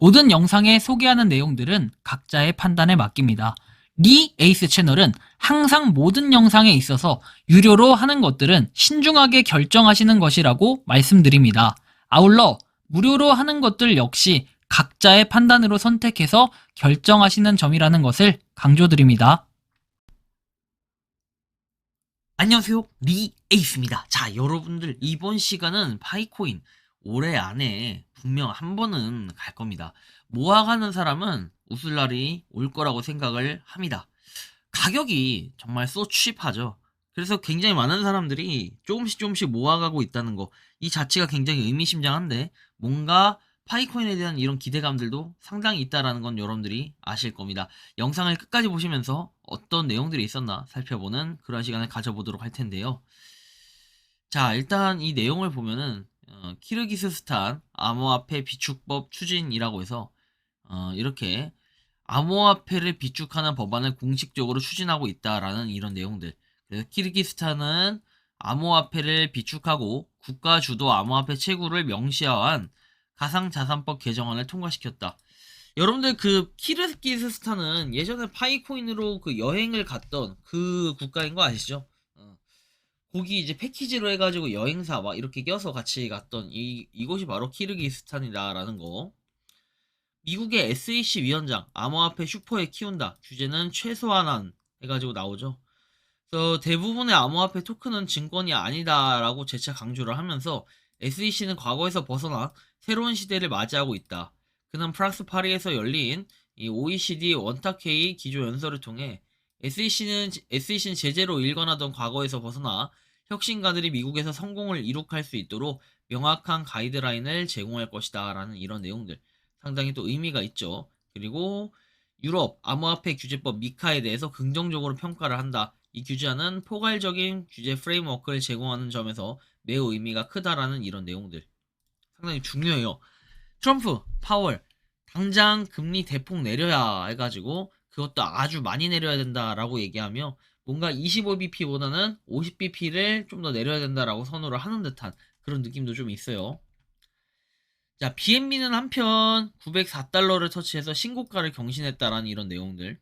모든 영상에 소개하는 내용들은 각자의 판단에 맡깁니다. 리 에이스 채널은 항상 모든 영상에 있어서 유료로 하는 것들은 신중하게 결정하시는 것이라고 말씀드립니다. 아울러 무료로 하는 것들 역시 각자의 판단으로 선택해서 결정하시는 점이라는 것을 강조드립니다. 안녕하세요, 리 에이스입니다. 자, 여러분들 이번 시간은 파이코인 올해 안에 분명 한 번은 갈 겁니다. 모아가는 사람은 웃을 날이 올 거라고 생각을 합니다. 가격이 정말 소 취하죠. 그래서 굉장히 많은 사람들이 조금씩 모아가고 있다는 거, 이 자체가 굉장히 의미심장한데 뭔가 파이코인에 대한 이런 기대감들도 상당히 있다라는 건 여러분들이 아실 겁니다. 영상을 끝까지 보시면서 어떤 내용들이 있었나 살펴보는 그런 시간을 가져보도록 할 텐데요. 자, 일단 이 내용을 보면은 키르기스스탄 암호화폐 비축법 추진이라고 해서 이렇게 암호화폐를 비축하는 법안을 공식적으로 추진하고 있다라는 이런 내용들. 그래서 키르기스탄은 암호화폐를 비축하고 국가 주도 암호화폐 채굴을 명시한 가상자산법 개정안을 통과시켰다. 여러분들 그 키르기스스탄은 예전에 파이코인으로 그 여행을 갔던 그 국가인 거 아시죠? 거기 이제 패키지로 해가지고 여행사 막 이렇게 껴서 같이 갔던 이곳이 바로 키르기스탄이다라는 거. 미국의 SEC 위원장 암호화폐 슈퍼에 키운다. 규제는 최소한한 해가지고 나오죠. 그래서 대부분의 암호화폐 토큰은 증권이 아니다라고 재차 강조를 하면서 SEC는 과거에서 벗어나 새로운 시대를 맞이하고 있다. 그는 프랑스 파리에서 열린 이 OECD 원탁회의 기조연설을 통해 SEC는 제재로 일관하던 과거에서 벗어나 혁신가들이 미국에서 성공을 이룩할 수 있도록 명확한 가이드라인을 제공할 것이다 라는 이런 내용들 상당히 또 의미가 있죠. 그리고 유럽 암호화폐 규제법 미카에 대해서 긍정적으로 평가를 한다. 이 규제안은 포괄적인 규제 프레임워크를 제공하는 점에서 매우 의미가 크다라는 이런 내용들 상당히 중요해요. 트럼프, 파월 당장 금리 대폭 내려야 해가지고 그것도 아주 많이 내려야 된다라고 얘기하며 뭔가 25bp보다는 50bp를 좀 더 내려야 된다라고 선호를 하는 듯한 그런 느낌도 좀 있어요. 자, BNB는 한편 904달러를 터치해서 신고가를 경신했다라는 이런 내용들.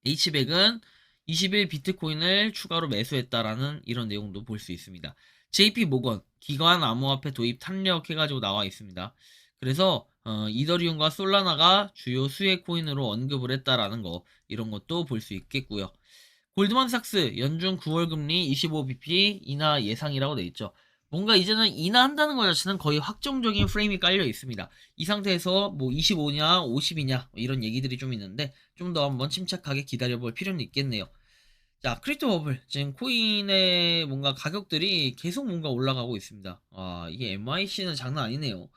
H백은 21 비트코인을 추가로 매수했다라는 이런 내용도 볼 수 있습니다. JP 모건 기관 암호화폐 도입 탄력 해가지고 나와 있습니다. 그래서 이더리움과 솔라나가 주요 수혜 코인으로 언급을 했다라는 거 이런 것도 볼 수 있겠고요. 골드만삭스 연준 9월 금리 25bp 인하 예상이라고 돼 있죠. 뭔가 이제는 인하한다는 것 자체는 거의 확정적인 프레임이 깔려 있습니다. 이 상태에서 뭐 25냐 50이냐 이런 얘기들이 좀 있는데 좀 더 한번 침착하게 기다려볼 필요는 있겠네요. 자, 크립토 버블 지금 코인의 뭔가 가격들이 계속 뭔가 올라가고 있습니다. 이게 MIC는 장난 아니네요.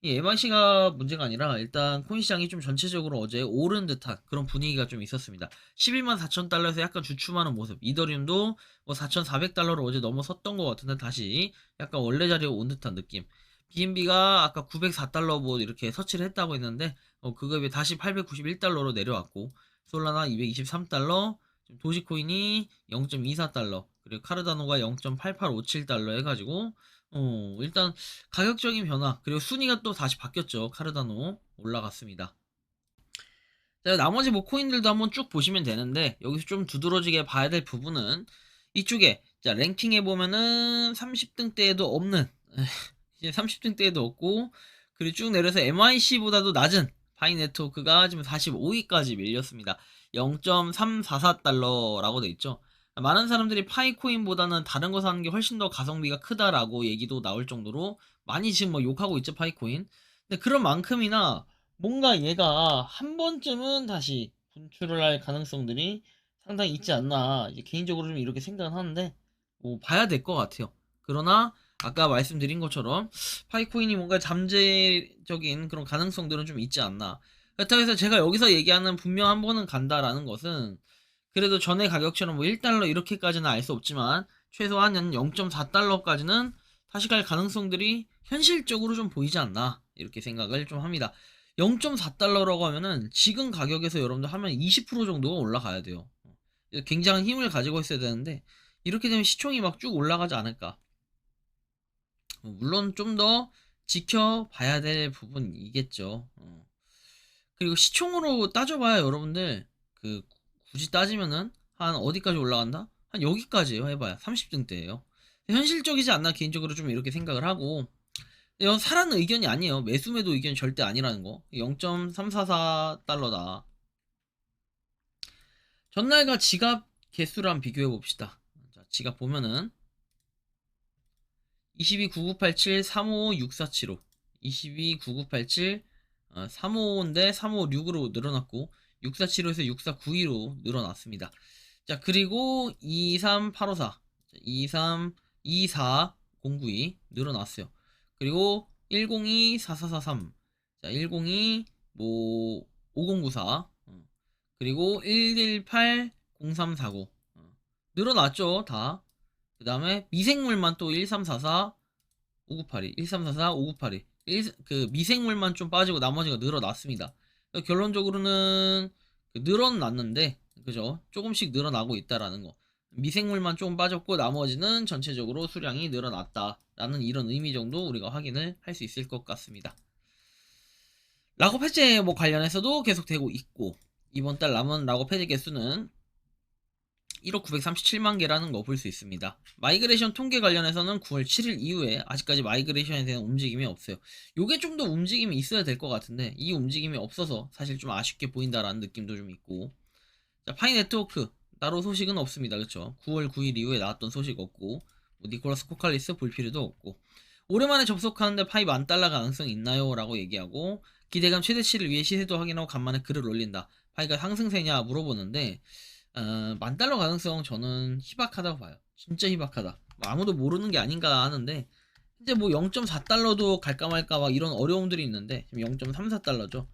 이 MIC가 문제가 아니라 일단 코인 시장이 좀 전체적으로 어제 오른 듯한 그런 분위기가 좀 있었습니다. 11만 4천 달러에서 약간 주춤하는 모습. 이더리움도 뭐 4,400달러를 어제 넘어섰던 것 같은데 다시 약간 원래 자리에 온 듯한 느낌. BNB가 아까 904달러 뭐 이렇게 서치를 했다고 했는데 그거에 비해 다시 891달러로 내려왔고 솔라나 223달러, 도지코인이 0.24달러, 그리고 카르다노가 0.8857달러 해가지고 일단 가격적인 변화 그리고 순위가 또 다시 바뀌었죠. 카르다노 올라갔습니다. 자, 나머지 뭐 코인들도 한번 쭉 보시면 되는데 여기서 좀 두드러지게 봐야 될 부분은 이쪽에 자 랭킹해 보면은 30등대에도 없는 이제 30등대에도 없고 그리고 쭉 내려서 MIC보다도 낮은 파이네트워크가 지금 45위까지 밀렸습니다. 0.344달러라고 돼 있죠. 많은 사람들이 파이코인보다는 다른 거 사는 게 훨씬 더 가성비가 크다라고 얘기도 나올 정도로 많이 지금 뭐 욕하고 있죠, 파이코인. 근데 그런 만큼이나 뭔가 얘가 한 번쯤은 다시 분출을 할 가능성들이 상당히 있지 않나 이제 개인적으로 좀 이렇게 생각은 하는데 뭐 봐야 될 것 같아요. 그러나 아까 말씀드린 것처럼 파이코인이 뭔가 잠재적인 그런 가능성들은 좀 있지 않나. 그렇다고 해서 제가 여기서 얘기하는 분명 한 번은 간다라는 것은 그래도 전에 가격처럼 뭐 1달러 이렇게까지는 알 수 없지만 최소한 0.4달러까지는 다시 갈 가능성들이 현실적으로 좀 보이지 않나 이렇게 생각을 좀 합니다. 0.4달러라고 하면은 지금 가격에서 여러분들 하면 20% 정도가 올라가야 돼요. 굉장한 힘을 가지고 있어야 되는데 이렇게 되면 시총이 막 쭉 올라가지 않을까. 물론 좀 더 지켜봐야 될 부분이겠죠. 그리고 시총으로 따져봐야 여러분들 그 굳이 따지면은 한 어디까지 올라간다? 한 여기까지요. 해봐야 30등대예요. 현실적이지 않나 개인적으로 좀 이렇게 생각을 하고, 이건 사라는 의견이 아니에요. 매수매도 의견이 절대 아니라는 거. 0.344달러다. 전날과 지갑 개수랑 비교해 봅시다. 자, 지갑 보면은 229987 356475 229987 355인데 356으로 늘어났고 6475에서 6492로 늘어났습니다. 자, 그리고 23854 232402 늘어났어요. 그리고 1024443 자, 102 뭐 5094 그리고 1180349 늘어났죠, 다. 그 다음에 미생물만 또 1344 5982 1344 5982 그 미생물만 좀 빠지고 나머지가 늘어났습니다. 그러니까 결론적으로는 늘어났는데 그죠? 조금씩 늘어나고 있다라는 거. 미생물만 조금 빠졌고 나머지는 전체적으로 수량이 늘어났다라는 이런 의미 정도 우리가 확인을 할 수 있을 것 같습니다. 락업 해제 뭐 관련해서도 계속되고 있고, 이번 달 남은 락업 해제 개수는 1억 937만 개라는 거 볼 수 있습니다. 마이그레이션 통계 관련해서는 9월 7일 이후에 아직까지 마이그레이션에 대한 움직임이 없어요. 요게 좀 더 움직임이 있어야 될 것 같은데 이 움직임이 없어서 사실 좀 아쉽게 보인다라는 느낌도 좀 있고, 자, 파이 네트워크 따로 소식은 없습니다. 그쵸? 9월 9일 이후에 나왔던 소식 없고, 뭐 니콜라스 코칼리스 볼 필요도 없고, 오랜만에 접속하는데 파이 10,000달러 가능성 있나요? 라고 얘기하고, 기대감 최대치를 위해 시세도 확인하고 간만에 글을 올린다. 파이가 상승세냐 물어보는데 10,000달러 가능성 저는 희박하다고 봐요. 진짜 희박하다. 뭐 아무도 모르는 게 아닌가 하는데 이제 뭐 0.4달러도 갈까 말까 막 이런 어려움들이 있는데 지금 0.34달러죠.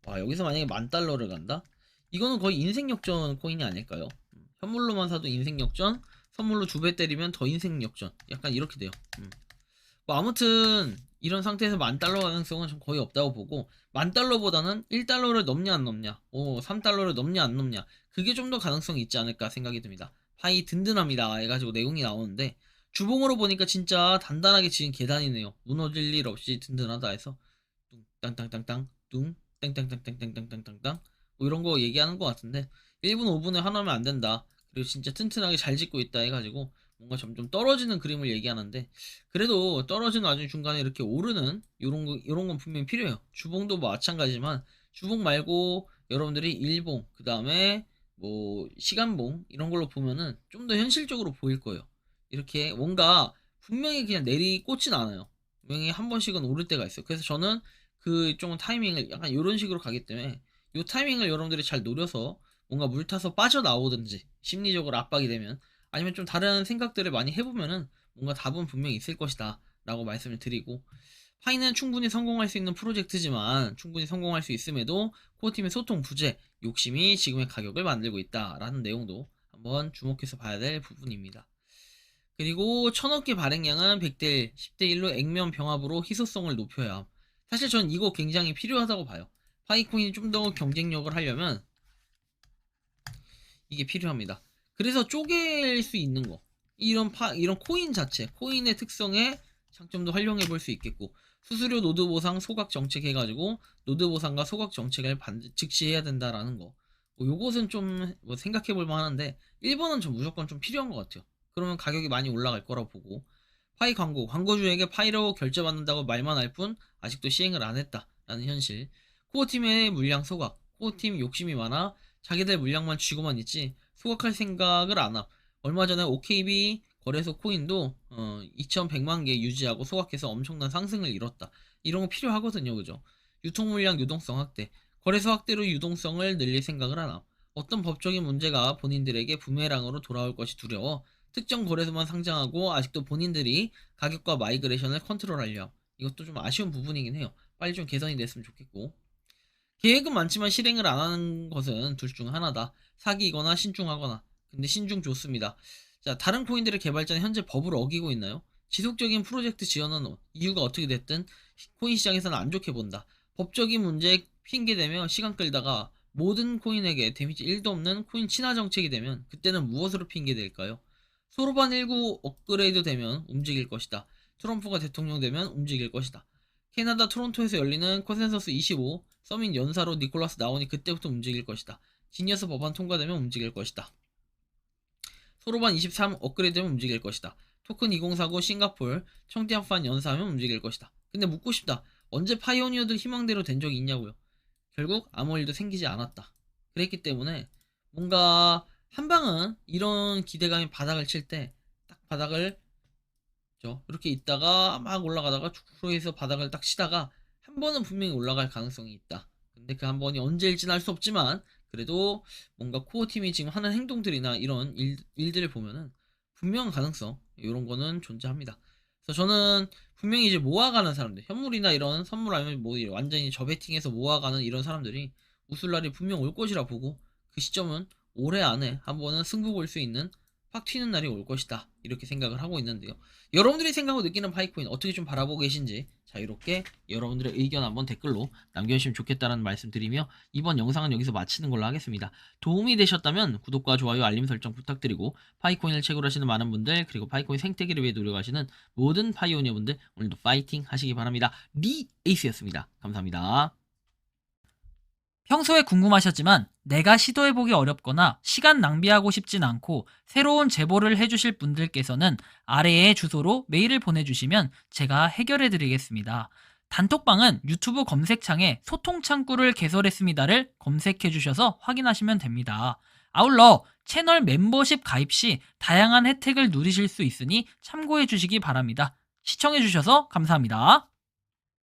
와, 여기서 만약에 10,000달러를 간다? 이거는 거의 인생 역전 코인이 아닐까요? 현물로만 사도 인생 역전, 선물로 2배 때리면 더 인생 역전. 약간 이렇게 돼요. 뭐 아무튼 이런 상태에서 10,000달러 가능성은 좀 거의 없다고 보고, 10,000달러보다는 1달러를 넘냐 안 넘냐, 3달러를 넘냐 안 넘냐, 그게 좀 더 가능성이 있지 않을까 생각이 듭니다. 파이 든든합니다 해가지고 내용이 나오는데 주봉으로 보니까 진짜 단단하게 지은 계단이네요. 무너질 일 없이 든든하다 해서 뚱 땅땅땅땅 뚱 땡땅땅땅땅땅땅땅 뭐 이런 거 얘기하는 것 같은데 1분 5분에 하나면 안 된다. 그리고 진짜 튼튼하게 잘 짓고 있다 해가지고 뭔가 점점 떨어지는 그림을 얘기하는데, 그래도 떨어지는 와중 중간에 이렇게 오르는 요런 건 분명히 필요해요. 주봉도 뭐 마찬가지지만 주봉 말고 여러분들이 일봉 그 다음에 뭐 시간봉 이런 걸로 보면은 좀 더 현실적으로 보일 거예요. 이렇게 뭔가 분명히 그냥 내리꽂진 않아요. 분명히 한 번씩은 오를 때가 있어요. 그래서 저는 그 좀 타이밍을 약간 이런 식으로 가기 때문에 이 타이밍을 여러분들이 잘 노려서 뭔가 물 타서 빠져나오든지 심리적으로 압박이 되면, 아니면 좀 다른 생각들을 많이 해보면은 뭔가 답은 분명히 있을 것이다 라고 말씀을 드리고, 파이는 충분히 성공할 수 있는 프로젝트지만 충분히 성공할 수 있음에도 코어팀의 소통 부재, 욕심이 지금의 가격을 만들고 있다라는 내용도 한번 주목해서 봐야 될 부분입니다. 그리고 1,000억 개 발행량은 100대 10대 1로 액면 병합으로 희소성을 높여야 함. 사실 전 이거 굉장히 필요하다고 봐요. 파이코인이 좀 더 경쟁력을 하려면 이게 필요합니다. 그래서 쪼갤 수 있는 거, 이런 코인 자체, 코인의 특성에 장점도 활용해 볼 수 있겠고, 수수료 노드 보상 소각 정책 해가지고 노드 보상과 소각 정책을 즉시 해야 된다라는 거, 뭐 요것은 좀 뭐 생각해 볼 만한데 1번은 좀 무조건 좀 필요한 것 같아요. 그러면 가격이 많이 올라갈 거라고 보고, 파이 광고주에게 파이로 결제받는다고 말만 할 뿐 아직도 시행을 안 했다라는 현실, 코어팀의 물량 소각, 코어팀 욕심이 많아 자기들 물량만 쥐고만 있지 소각할 생각을 안 함. 얼마 전에 OKB 거래소 코인도 2,100만 개 유지하고 소각해서 엄청난 상승을 이뤘다. 이런 거 필요하거든요, 그죠? 유통 물량 유동성 확대, 거래소 확대로 유동성을 늘릴 생각을 안 함. 어떤 법적인 문제가 본인들에게 부메랑으로 돌아올 것이 두려워 특정 거래소만 상장하고 아직도 본인들이 가격과 마이그레이션을 컨트롤하려 함. 이것도 좀 아쉬운 부분이긴 해요. 빨리 좀 개선이 됐으면 좋겠고, 계획은 많지만 실행을 안 하는 것은 둘 중 하나다. 사기이거나 신중하거나. 근데 신중 좋습니다. 자, 다른 코인들의 개발자는 현재 법을 어기고 있나요? 지속적인 프로젝트 지원은 이유가 어떻게 됐든 코인 시장에서는 안 좋게 본다. 법적인 문제 핑계대며 시간 끌다가 모든 코인에게 데미지 1도 없는 코인 친화 정책이 되면 그때는 무엇으로 핑계댈까요? 소로반 19 업그레이드 되면 움직일 것이다. 트럼프가 대통령 되면 움직일 것이다. 캐나다 토론토에서 열리는 컨센서스 25 서밋 연사로 니콜라스 나오니 그때부터 움직일 것이다. 지니어스 법안 통과되면 움직일 것이다. 소로반 23 업그레이드되면 움직일 것이다. 토큰 2049 싱가폴 청태합판 연사하면 움직일 것이다. 근데 묻고 싶다. 언제 파이오니어들 희망대로 된 적이 있냐고요. 결국 아무 일도 생기지 않았다. 그랬기 때문에 뭔가 한방은 이런 기대감이 바닥을 칠 때 딱 바닥을 이렇게 있다가 막 올라가다가 주크로에서 바닥을 딱 치다가 한 번은 분명히 올라갈 가능성이 있다. 근데 그 한 번이 언제일지는 알 수 없지만 그래도 뭔가 코어 팀이 지금 하는 행동들이나 이런 일들을 보면은 분명한 가능성 이런 거는 존재합니다. 그래서 저는 분명히 이제 모아가는 사람들, 현물이나 이런 선물 아니면 뭐 완전히 저베팅해서 모아가는 이런 사람들이 웃을 날이 분명 올 것이라 보고 그 시점은 올해 안에 한 번은 승부 볼 수 있는 확 튀는 날이 올 것이다. 이렇게 생각을 하고 있는데요. 여러분들이 생각하고 느끼는 파이코인 어떻게 좀 바라보고 계신지 자유롭게 여러분들의 의견 한번 댓글로 남겨주시면 좋겠다는 말씀 드리며 이번 영상은 여기서 마치는 걸로 하겠습니다. 도움이 되셨다면 구독과 좋아요 알림 설정 부탁드리고 파이코인을 채굴 하시는 많은 분들 그리고 파이코인 생태계를 위해 노력하시는 모든 파이오니어 분들 오늘도 파이팅 하시기 바랍니다. 리 에이스였습니다. 감사합니다. 평소에 궁금하셨지만 내가 시도해보기 어렵거나 시간 낭비하고 싶진 않고 새로운 제보를 해주실 분들께서는 아래의 주소로 메일을 보내주시면 제가 해결해드리겠습니다. 단톡방은 유튜브 검색창에 소통창구를 개설했습니다를 검색해주셔서 확인하시면 됩니다. 아울러 채널 멤버십 가입 시 다양한 혜택을 누리실 수 있으니 참고해주시기 바랍니다. 시청해주셔서 감사합니다.